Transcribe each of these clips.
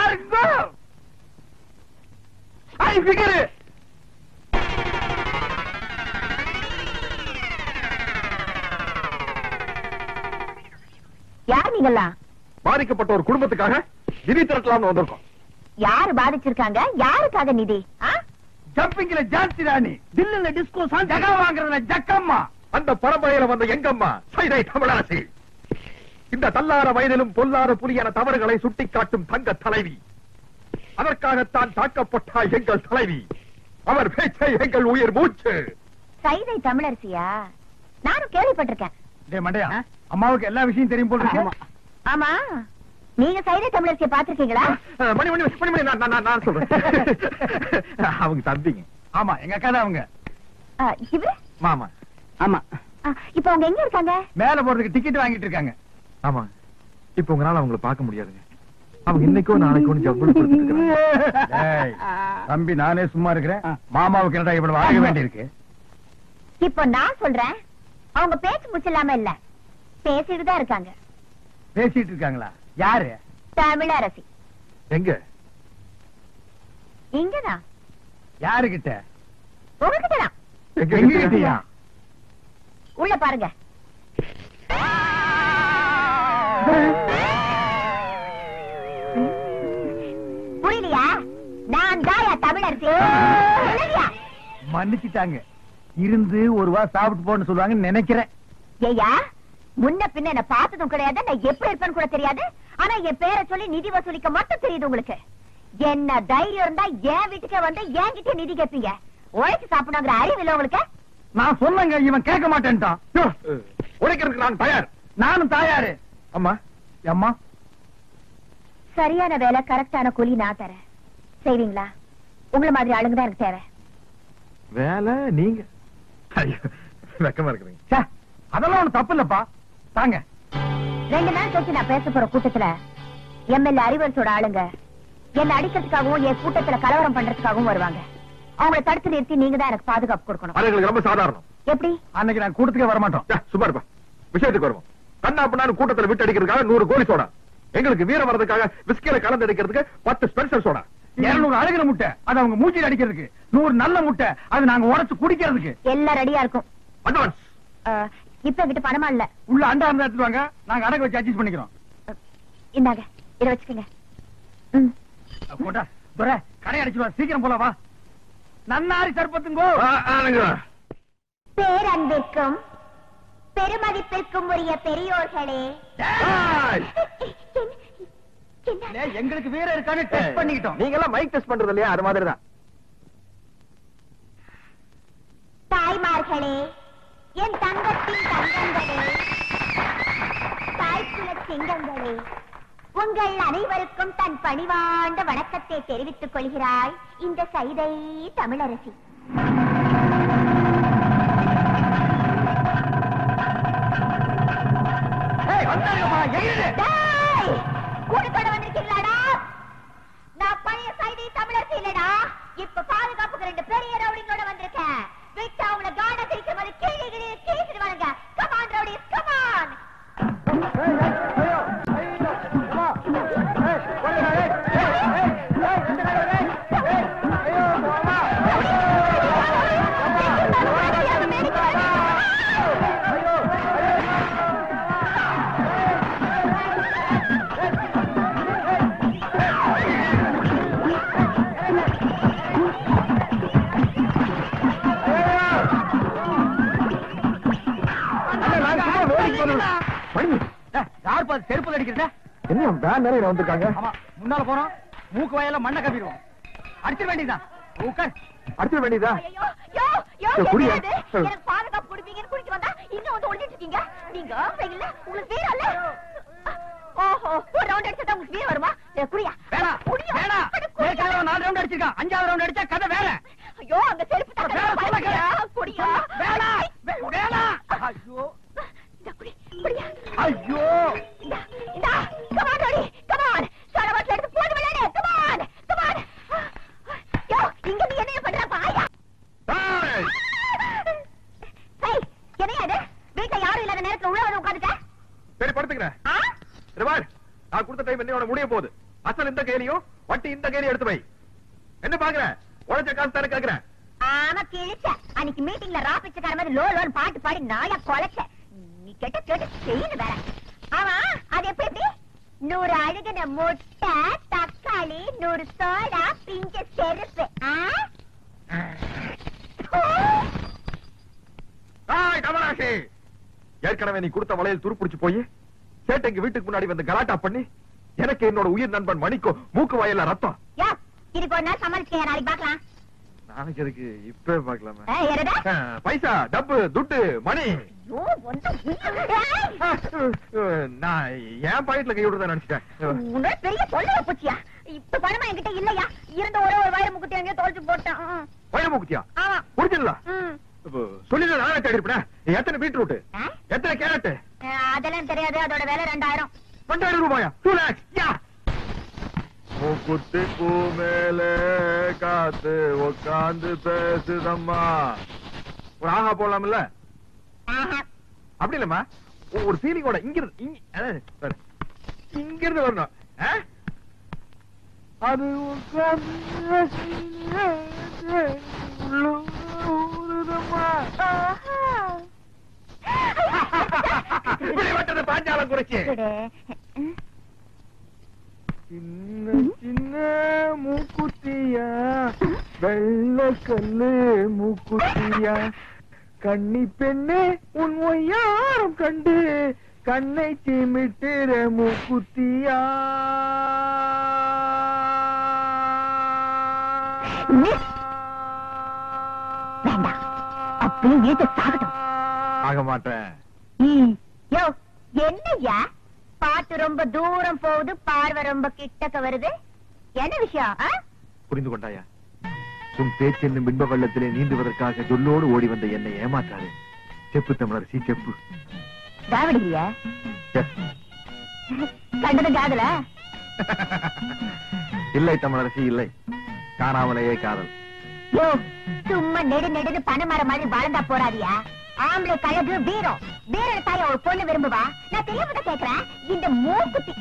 பாருங்க. ஐ ஃபிகர். யார் நீங்களா? பாதிக்கப்பட்ட ஒரு குடும்பத்துக்காக நிதி திரட்டலாம்னு வந்திருக்கோம். யாரு பாதிச்சிருக்காங்க? யாருக்காக நிதி? ஜம்பிங்ல ஜான்சி ராணி, தில்லுல டிஸ்கோ சான், ஜகா வாங்குறதுல ஜக்கம்மா. அந்த பரம்பரையில வந்த எங்கம்மா சைதை தமிழரசி. இந்த தள்ளார வயதிலும் பொல்லாத புலியான தவறுகளை சுட்டிக்காட்டும் தங்க தலைவி. அதற்காகத்தான் தாக்கப்பட்டார் எங்கள் தலைவி. அவர் பேச்சை எங்கள் உயிர் மூச்சு. சைதை தமிழரசியா? நானும் கேள்விப்பட்டிருக்கேன். டேய் மண்டையா, அம்மாவுக்கு எல்லா விஷயம் தெரியும் போல இருக்கு. ஆமா, நீங்க சைதை தமிழரசியை பாத்திருக்கீங்களா? மணி மணி மணி மணி நான் சொல்றேன். அவங்க தம்பிங்க. ஆமா, எங்க அக்கா தான் அவங்க. இவரு மாமா. ஆமா. இப்ப அவங்க எங்க இருக்காங்க? மேல போறதுக்கு டிக்கெட் வாங்கிட்டு இருக்காங்க. ஆமா, இப்ப உங்களால அவங்களை பார்க்க முடியாதுங்க. அவங்க இன்னைக்கோ நாளைக்கோ ஜவ்வல் கொடுத்துட்டு இருக்காங்க. தம்பி, நானே சும்மா இருக்கிறேன். மாமாவுக்கு என்னடா இவ்வளவு வாங்க வேண்டியிருக்கு? இப்போ நான் சொல்றேன், அவங்க பேச்சு முச்சில்லாம இல்ல, பேசிட்டு தான் இருக்காங்க. பேசிட்டு இருக்காங்களா? யாரு? தமிழரசி. எங்க? இங்கதான். யாருகிட்ட? உங்ககிட்டதான். எங்ககிட்டயா? உள்ள பாருங்க. புரியலையா? நான் தாயா தமிழரசி. மன்னிச்சுட்டாங்க. இருந்து ஒரு வா சாப்பிட்டு போன்னு சொல்லுவாங்கன்னு நினைக்கிறேன். ஏயா, முன்ன பின்ன என்ன பார்த்ததும் கிடையாது, நான் எப்படி இருப்பேன்னு கூட தெரியாது. ஆனா என் பேரை சொல்லி நிதி வசூலிக்க மட்டும் தெரியுது உங்களுக்கு. என்ன தைரியம் இருந்தா என் வீட்டுக்கே வந்து என்கிட்ட நிதி கேட்பீங்க. உழைச்சு சாப்பிடுங்கிற அறிவு இல்ல உங்களுக்கு? நான் சொன்னங்க, இவன் கேட்க மாட்டேன்ட்டான். உழைக்கிறதுக்கு நான் தயார். நானும் தயாரு. அம்மா. அம்மா, சரியான வேலை, கரெக்டான கூலி நான் தரேன். செய்வீங்களா? உங்களை மாதிரி ஆளுங்க தான் எனக்கு தேவை. வேலை நீங்க? வெக்கமா இருக்கிறீங்க. அதெல்லாம் ஒண்ணு தப்பு இல்லப்பா. தாங்க. 2 நாள் கழிச்சு நான் பேச போற கூட்டத்துல எம்எல்ஏ அறிவரசோட ஆளுங்க என்ன அடிக்கிறதுக்காகவும் என் கூட்டத்துல கலவரம் பண்றதுக்காகவும் வருவாங்க. அவங்களை தடுத்து நிறுத்தி நீங்க தான் எனக்கு பாதுகாப்பு கொடுக்கணும். அது எங்களுக்கு ரொம்ப சாதாரணம். எப்படி? அன்னைக்கு நான் கூட்டத்துக்கே வரமாட்டோம். சும்மா இருப்பா. விஷயத்துக்கு வருவோம். கண்ணா பண்ணாலும் கூட்டத்துல விட்டு அடிக்கிறதுக்காக 100 கோழி சோடா, எங்களுக்கு வீரம் வரதுக்காக விஸ்கில கலந்து அடிக்கிறதுக்கு 10 ஸ்பெஷல் சோடா, 200 அழுகிற முட்டை அது அவங்க மூச்சில் அடிக்கிறதுக்கு, 100 நல்ல முட்டை அது நாங்க உடைச்சு குடிக்கிறதுக்கு. எல்லாம் ரெடியா இருக்கும். அட்வான்ஸ். இப்ப கிட்ட பணமா இல்ல. உள்ள அண்டா இருந்தா எடுத்துவாங்க, நாங்க அடகு வச்சு அட்ஜஸ்ட் பண்ணிக்கிறோம். இந்தாங்க, இத வச்சுக்கங்க. போட்டா துரை கடை அடிச்சுவா, சீக்கிரம் போல வா. நன்னாரி சர்பத்துங்கோ. பேரன்பிற்கும் பெருமதிப்பிற்கும் உரிய பெரியோர்களே, எங்களுக்கு வீர இருக்கான்னு டெஸ்ட் பண்ணிக்கிட்டோம். நீங்க எல்லாம் மைக் டெஸ்ட் பண்றது இல்லையா? அது மாதிரிதான். தாய்மார்களே, என் தங்கத்தின் தங்கங்களே, தாய்க்குல சிங்கங்களே, உங்கள் அனைவருக்கும் தன் பணிவாண்ட வணக்கத்தை தெரிவித்துக் கொள்கிறாய் இந்த சைதை தமிழரசி. கூட்டத்தோட வந்திருக்கீங்களாடா? நான் பழைய சைதை தமிழரசி இல்லடா. இப்ப பாதுகாப்புக்கு 2 பெரிய ரவுடிங்களோட வந்திருக்கேன். விட்டு அவங்கள காட தெரிக்கிற மாதிரி கீழே கீழிடுவாங்க. Come on rowdies, come on. செருப்பு அடிக்கிறத என்ன பேன் நிறைய வந்திருக்காங்க. முன்னால போறோம், மூக்கு வாயில மண்ணை கப்பிடுவோம். அடிச்சிட வேண்டியதான். அடிச்சிட வேண்டியதா? எனக்கு பாதுகாப்பு கொடுப்பீங்கன்னு குடிக்க வந்தா இன்னும் வந்து ஒளிஞ்சிட்டு இருக்கீங்க. நீங்க இல்ல, உங்களுக்கு வீரம் இல்ல. ஓஹோ, ஒரு ரவுண்ட் அடிச்சா உங்களுக்கு வீரம் வருமா? குடியா? வேணாம், வேணாம். 4 ரவுண்ட் அடிச்சிருக்கான். 5வது ரவுண்ட் அடிச்சா கதை வேற. ஐயோ, அங்க செருப்பு குடியா? குடியா? வேணாம், வேணாம். ஐயோ, ஐயோ, இங்க நீ என்ன பண்ற பாயா? என்னையாது வீட்டுல யாரும் இல்லாத நேரத்துல உள்ள வந்து உட்காந்துட்ட? சரி, படுத்துக்கிறேன். நான் கொடுத்த டைம் என்னோட முடிய போகுது. அசல் இந்த கையிலையும் வட்டி இந்த கையிலையும் எடுத்து வை. என்ன பாக்குற? உழைச்ச காசு தானே கேக்குறேன். ஆமா கிழிச்ச. அன்னைக்கு மீட்டிங்ல ராபிச்சக்கார மாதிரி லோன் பாட்டு பாடி நாயா கொலைச்ச. நீ கேட்டு செய்யணும் வேற. ஆமா அது எப்படி 100 அழுகின முட்டை, தக்காளி, 100 சோடா, பிஞ்ச செருப்பு. கமலாஷி, ஏற்கனவே நீ கொடுத்த வளையல் துருப்பிடிச்சு போய் சேட்டைக்கு வீட்டுக்கு முன்னாடி வந்து கலாட்டா பண்ணி எனக்கு என்னோட உயிர் நண்பன் மணிக்கோ மூக்கு வாயில ரத்தம். இதுக்கு ஒரு நாள் சமாளிச்சுக்க, நாளைக்கு பாக்கலாம். நாளைக்கு இருக்கு, இப்பவே பாக்கலாமா? பைசா, டப்பு, துட்டு, மணி. நான் என் பாக்கெட்ல கை விடுறதா நினைச்சிட்டேன். பெரிய சொல்ல போச்சியா? இப்ப பணமா என்கிட்ட இல்லையா? இருந்த ஒரே ஒரு வயிறு முக்குத்தி அங்கே தொலைச்சு போட்டான். வயிறு முக்குத்தியா? ஒரிஜினலா? சொல்லிட்டு நானே தேடி இருப்பேன். எத்தனை பீட்ரூட், எத்தனை கேரட்? அதெல்லாம் தெரியாது. அதோட விலை 2000. 2000 ரூபாயா? 2 lakhs. மூக்குத்திக்கு மேல காத்து உட்காந்து பேசுதம்மா. ஒரு ஆஹா போடலாம்ல? அப்படி இல்லம்மா, ஒரு ஃபீலிங்கோட இங்கிருந்து வரணும். அது பாஞ்சாலம் குறைச்சு சின்ன சின்ன மூக்குத்தியா, வெள்ளக்கல்லு மூக்குத்தியா, கண்ணி பெண்ணே உன் ஒய்யாரம் கண்டு கண்ணை சிமிட்டுற மூக்குத்தியா. ஆக மாட்டேன். என்னையா பாட்டு ரொம்ப தூரம் போகுது, பார்வை ரொம்ப கிட்டக்க வருது. என்ன விஷயம்? புரிந்து கொண்டாயா? உன் பேச்சு என்னும் பின்ப வெள்ளத்திலே நீந்துவதற்காக சொல்லோடு ஓடி வந்த என்னை ஏமாற்றாரு. செப்பு தமிழரசி, செப்பு. தாவடியா கண்டது காதல? இல்லை தமிழரசி, இல்லை. காணாமலேயே காதல். சும்மா நெடு பணமர மாதிரி வளர்ந்தா போறாதியா? ஆம்பளை கழகு வீரம். வீரன் தாய ஒரு பொண்ணு விரும்புவா? நான் தெரியாம கேக்குறேன். இந்த மூக்குத்தி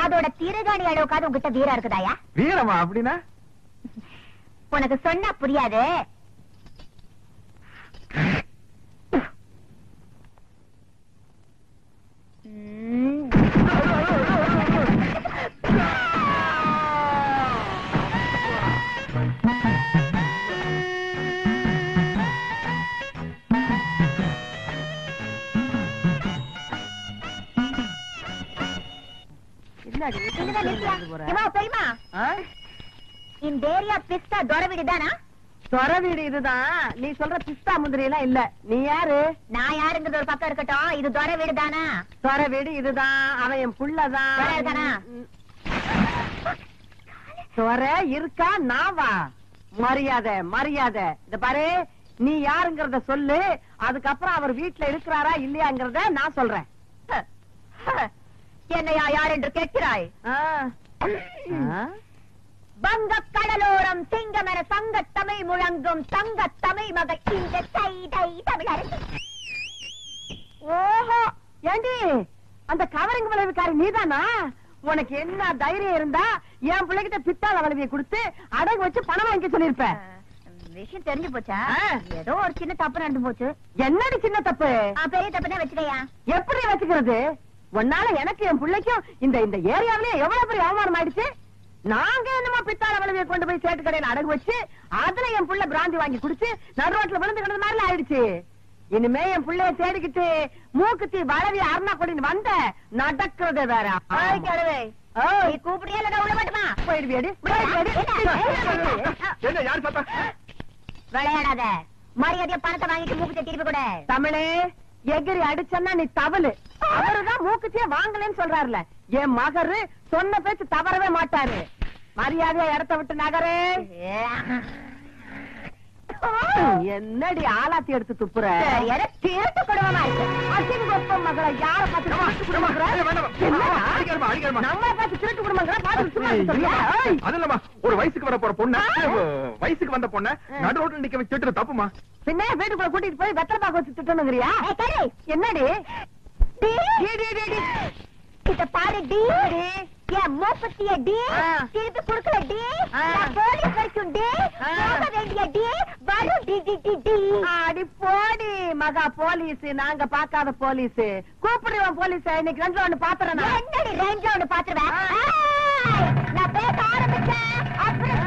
அதோட திருகாணி அளவுக்காவது உங்ககிட்ட வீரம் இருக்குதாயா? வீரமா அப்படின்னா? உனக்கு சொன்னா புரியாது. இந்த ஏரியா பிஸ்தா தொர வீடுதானா? தொர வீடு இதுதான். நீ சொல்ற பிஸ்தா முந்திரி எல்லாம் இல்ல. நீ யாரு? நான் யாருங்கிறது ஒரு பக்கம் இருக்கட்டும். இது தொர வீடுதானா? தொர வீடு இதுதான். அவன் என் புள்ளதான். தொர இருக்கா? நாவா? மரியாதை மரியாதை. இந்த பாரு, நீ யாருங்கிறத சொல்லு. அதுக்கப்புறம் அவர் வீட்டுல இருக்கிறாரா இல்லையாங்கிறத நான் சொல்றேன். என்னையா யார் என்று கேட்கிறாய்? வங்க கடலோரம் சிங்கமென சங்க தமிழ் முழங்கும் தங்க தமிழ் மகள் இந்த சைதை தமிழரசி. ஓஹோ, ஏண்டி அந்த கவரிங் விளைவுக்காரி நீதானா? உனக்கு என்ன தைரியம் இருந்தா என் பிள்ளைகிட்ட பித்தாள வளைவியை கொடுத்து அடகு வச்சு பணம் வாங்கி சொல்லிருப்ப. விஷயம் தெரிஞ்சு போச்சா? ஏதோ ஒரு சின்ன தப்பு நடந்து போச்சு. என்னடி சின்ன தப்பு? பெரிய தப்பு தான் வச்சுக்கையா. எப்படி வச்சுக்கிறது? உன்னால எனக்கு என் பிள்ளைக்கும் இந்த இந்த ஏரியாவிலேயே எவ்வளவு பெரிய அவமானம் ஆயிடுச்சு. நாங்க என்னமா பித்தாள வளைவியை கொண்டு போய் சேட்டு கடையில அடகு வச்சு அதுல என் புள்ள பிராந்தி வாங்கி குடிச்சு நடு ரோட்ல விழுந்து கிடந்த மாதிரி ஆயிடுச்சு. இனிமே என் பிள்ளைய தேடிக்கிட்டு மூக்குத்தி வளவி அருணா கொடின்னு வந்த நடக்கிறது வேற. கூப்பிடியா இல்ல உள்ள மாட்டுமா? போயிடுவியடி. விளையாடாத. மரியாதைய பணத்தை வாங்கிட்டு மூக்குத்திய திருப்பி கூட. தமிழே, எகிரி அடிச்சன்னா நீ தவளு. அவருதான் மூக்குத்திய வாங்கலன்னு சொல்றாருல. என் மகரு சொன்ன பேச்சு தவறவே மாட்டாரு. மரியாதையா இடத்த விட்டு நகரு. என்னடி ஆலாத்தி எடுத்து துப்புற? திருட்டு குடும்பமா இருக்கு. அசிங்கப்பம் மகளை யார பார்த்து நம்ம பார்த்து திருட்டு குடும்பங்களா? அதுலமா ஒரு வயசுக்கு வர போற பொண்ணு, வயசுக்கு வந்த பொண்ணு நடு ரோட்ல நிக்க வச்சு திட்டுறது தப்புமா? பின்ன வீட்டுக்குள்ள கூட்டிட்டு போய் வெத்தலை பாக்க வச்சு திட்டணுங்கிறியா? என்னடி இத பாரு டி. என் மூப்பத்திய டி திருப்பி குடுக்கல டி போலீஸ் வரைக்கும் டி போக வேண்டிய டி வரும் டி டி டி டி. அடி போடி மகா போலீஸ், நாங்க பாக்காத போலீஸ். கூப்பிடுவோம் போலீஸ். இன்னைக்கு 2 ரவுண்ட் பாத்துறேன். என்னடி 2 ரவுண்ட் பாத்துருவேன்? நான் பேச ஆரம்பிச்சேன் அப்புறம்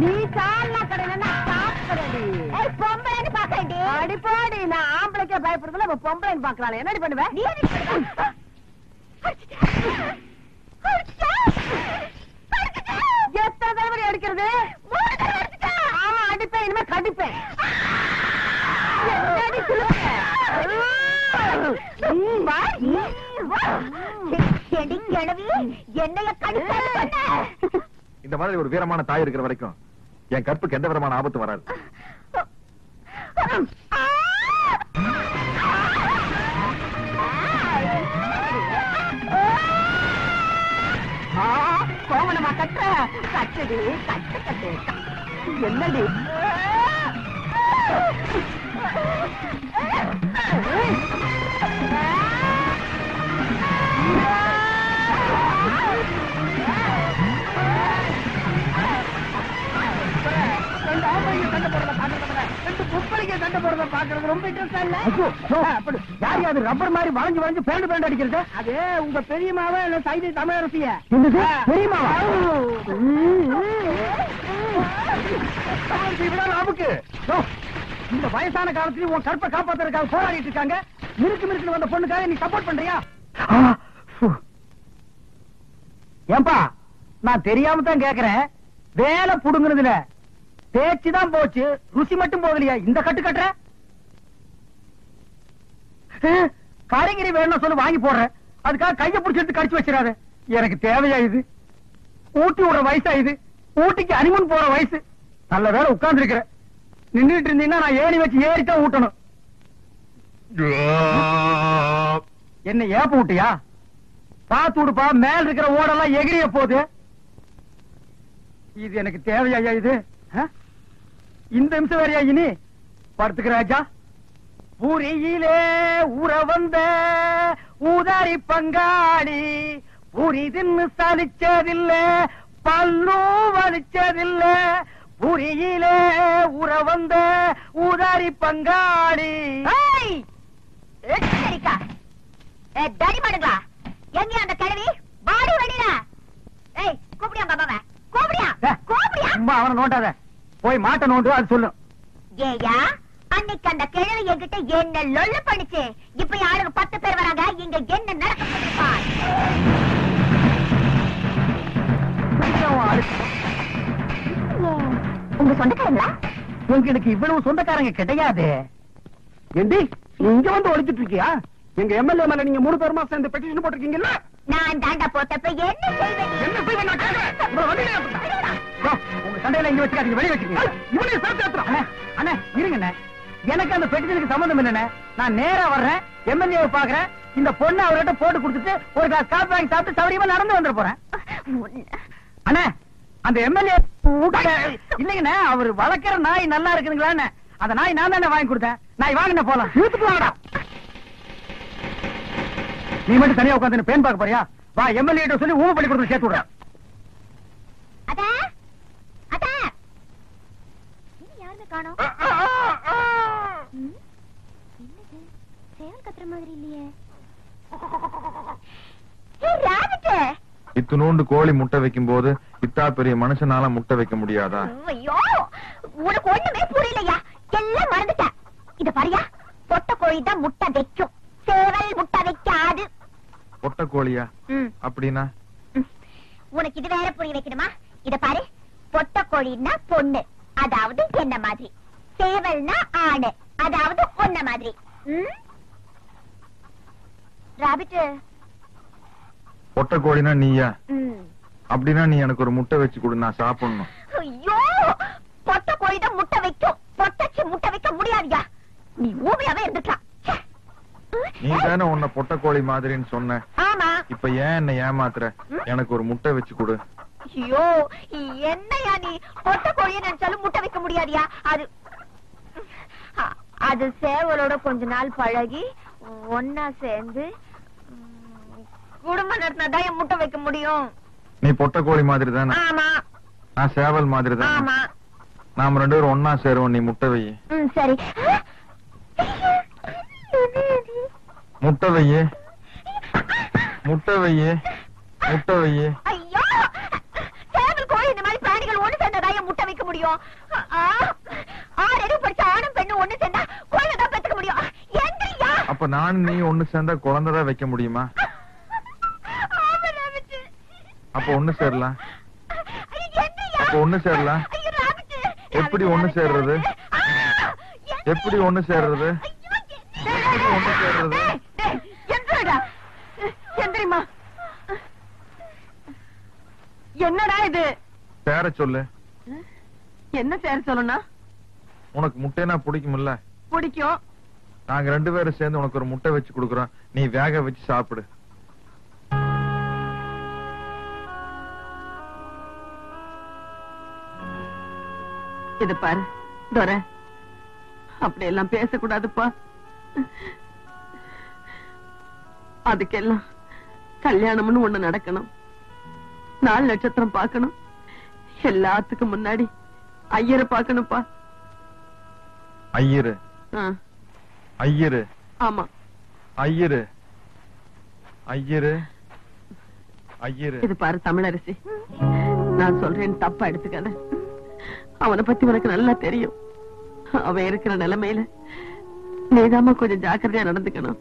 நீ சாலா கடையில சாப்பிடுறடி. பொம்பளைன்னு பாக்கடி. அடி போடி, நான் ஆம்பளைக்கே பயப்படுறதுல இப்ப பொம்பளைன்னு பாக்கலாம். என்னடி பண்ணுவேன்? நீ எத்தனை தடவை அடிக்கிறது? 3 தடவை அடிச்சிட்டேன். ஆமா அடிப்பேன், இனிமே கடிப்பேன். என்னைய கடிப்ப. இந்த மாதிரி ஒரு வீரமான தாய் இருக்கிற வரைக்கும் என் கற்புக்கு எந்த விதமான ஆபத்து வராது. கோவணமா கட்ட கட்டுடி, கட்டு கட்டு. என்னடி சண்டை போடுறத பாக்குறது ரொம்ப இன்ட்ரெஸ்டா இல்ல? யார் அது ரப்பர் மாதிரி வளைஞ்சு வளைஞ்சு பேண்டு பேண்டு அடிக்கிறது? அது உங்க பெரியமாவ சைதை தமிழரசிய. தெரியுமாவா? நமக்கு இந்த வயசான காலத்துல உன் கற்பை காப்பாத்துறதுக்காக போராடிட்டு இருக்காங்க. மிருக்கு வந்த பொண்ணுக்காக நீ சப்போர்ட் பண்றியா? ஏன்பா, நான் தெரியாம தான் கேக்குறேன். வேலை புடுங்குறதுல பேச்சுதான் போச்சு, ருசி மட்டும் போகலையா? இந்த கட்டு கட்டுற காய்கறி வேணும் சொல்லு, வாங்கி போடுறேன். அதுக்காக கைய பிடிச்சி கடிச்சு வச்சிடாத. எனக்கு தேவையா இது? ஊட்டி விடுற வயசா இது? ஊட்டிக்கு அனிமன் போற வயசு. நல்ல வேலை உட்கார்ந்து இருக்கிற. நின்றுட்டு இருந்தீங்கன்னா நான் ஏணி வச்சு ஏறித்தான் ஊட்டணும். என்ன ஏப்ப விட்டியா? பாத்து விடுப்பா, மேல இருக்கிற ஓடெல்லாம் எகிரிய போகுது. இது எனக்கு தேவையா இது? இந்த நிமிஷம் வேறையா இனி? படுத்துக்கிற ராஜா. புரியிலே ஊற வந்த ஊதாரி பங்காளி, புரி தின்னு சலிச்சதில்ல, பல்லு வலிச்சதில்ல. புரியிலே ஊற வந்த ஊதாரி பங்காளி. தடிமாடுங்களா எங்க அந்த கிழவி? பாடி வடில. ஏய் கூப்பிடியா பாபாவ? கூப்பிடியா? கூப்பிடியா? அம்மா அவனை நோண்டாத, போய் மாட்ட நோண்டு. அது சொல்லு. ஏயா அன்னைக்கு அந்த கிழவி என்கிட்ட என்ன லொல்லு பண்ணிச்சு. இப்ப யாருக்கு 10 பேர் வராங்க. இங்க என்ன நடக்க? உங்க சொந்தக்காரங்களா? உங்களுக்கு இவ்வளவு சொந்தக்காரங்க கிடையாது. ஏண்டி இங்க வந்து ஒழிச்சிட்டு இருக்கியா? எங்க எம்எல்ஏ மேல நீங்க 3 பேருமா சேர்ந்து பெட்டிஷன் போட்டிருக்கீங்கல்ல? நான் தாண்டா போட்டப்ப என்ன செய்வேன்? என்ன செய்வேன் நான் கேக்குறேன். உங்க சண்டையில இங்க வச்சுக்காதீங்க, வெளிய வச்சுக்கீங்க. இவனையும் சேர்த்து ஏத்துறோம். அண்ணே இருங்கண்ணே, எனக்கு அந்த பெட்டிஷனுக்கு சம்பந்தம் இல்லண்ணே. நான் நேரா வர்றேன், எம்எல்ஏவை பாக்குறேன். இந்த பொண்ணு அவர்கிட்ட போட்டு கொடுத்துட்டு ஒரு கிளாஸ் காப்பி வாங்கி சாப்பிட்டு சௌரியமா நடந்து வந்துட போறேன். அண்ணே அந்த எம்எல்ஏ இல்லைங்கண்ணே, அவர் வளர்க்கிற நாய் நல்லா இருக்குதுங்களான்னு அந்த நாய் நான் தானே வாங்கி கொடுத்தேன். நாய் வாங்கின போலாம். இழுத்துட்டு வாங்கடா. நீ மட்டும் தனியா உட்காந்து பேன் பார்க்க போறியா? வா, எம்எல்ஏ சொல்லி ஊமை பண்ணி கொடுத்து சேர்த்து விடுறேன். யாருமே காணோம். என்னது சேவல் கத்துற மாதிரி இல்லையே? இத்துணூண்டு கோழி முட்டை வைக்கும் போது இத்தா பெரிய மனுஷனால முட்டை வைக்க முடியாதா? ஐயோ உனக்கு ஒண்ணுமே புரியலையா? எல்லாம் மறந்துட்டேன். இத பாரியா, பொட்ட கோழி தான் முட்டை வைக்கும், சேவல் முட்டை வைக்காது. பொட்ட கோழியா? அப்படின்னா உனக்கு இது வேற புரிய வைக்கணுமா? இத பாரு, பொட்ட கோழின்னா பொண்ணு, அதாவது என்ன மாதிரி. சேவல்னா ஆணு, அதாவது ஒன்ன மாதிரி. ராபிட், பொட்ட கோழினா நீயா? அப்படின்னா நீ எனக்கு ஒரு முட்டை வச்சு கொடு, நான் சாப்பிடணும். ஐயோ பொட்ட கோழி தான் முட்டை வைக்கும், பொட்டச்சி முட்டை வைக்க முடியாதுயா. நீ ஊமையாவே இருந்துக்கலாம். நீ தானே உன்னை பொட்ட கோழி மாதிரின்னு சொன்ன. ஆமா. இப்ப ஏன் என்ன ஏமாத்துற? எனக்கு ஒரு முட்டை வச்சு கொடு. ஐயோ என்னையா நீ? பொட்ட கோழியை நினைச்சாலும் முட்டை வைக்க முடியாதியா? அது சேவலோட கொஞ்ச நாள் பழகி ஒன்னா சேர்ந்து குடும்பம் நடத்தினாதான் என் முட்டை வைக்க முடியும். நீ பொட்டை கோழி மாதிரி தானே, ஆமா நான் சேவல் மாதிரி தானே. ஆமா. நாம 2 பேரும் ஒன்னா சேருவோம். நீ முட்டை வை. சரி. முட்டை வை, முட்டை வை, முட்டை வை. ஐயோ, சேவல் கோழி இந்த மாதிரி பிராணிகள் ஒண்ணு சேர்ந்ததா என் முட்டை வைக்க முடியும்? 6 அறிவு படிச்ச ஆணும் பெண்ணும் ஒண்ணு சேர்ந்தா குழந்தைதான் பெத்துக்க முடியும். எந்திரியா. அப்ப நான் நீ ஒண்ணு சேர்ந்தா குழந்தைதான் வைக்க முடியுமா? அப்ப ஒண்ணு சேரலாம். அப்ப ஒண்ணு சேரலாம். எப்படி ஒண்ணு சேர்றது? எப்படி ஒண்ணு சேர்றது? ஒண்ணு சேர்றது? எந்திரிமா. என்னடா இது? சேர சொல்லு. என்ன சேர சொல்லணும்? உனக்கு முட்டைனா பிடிக்கும்ல? பிடிக்கும். நாங்க 2 பேரும் சேர்ந்து உனக்கு ஒரு முட்டை வச்சு கொடுக்குறோம். நீ வேக வச்சு சாப்பிடு. இது பாரு துரை, அப்படி எல்லாம் பேசக்கூடாதுப்பா. அதுக்கெல்லாம் கல்யாணம்னு ஒண்ணு நடக்கணும். 4 நட்சத்திரம் பார்க்கணும். எல்லாத்துக்கும் முன்னாடி ஐயரை பார்க்கணும்ப்பா. ஐயரு? ஐயரு? ஆமா, ஐயரு. ஐயரு? ஐயரு? இது பாரு தமிழரசி, நான் சொல்றேன் தப்பா எடுத்துக்காத. அவனை பத்தி உனக்கு நல்லா தெரியும். அவன் இருக்கிற நிலைமையில நீதாம்மா கொஞ்சம் ஜாக்கிரதையா நடந்துக்கணும்.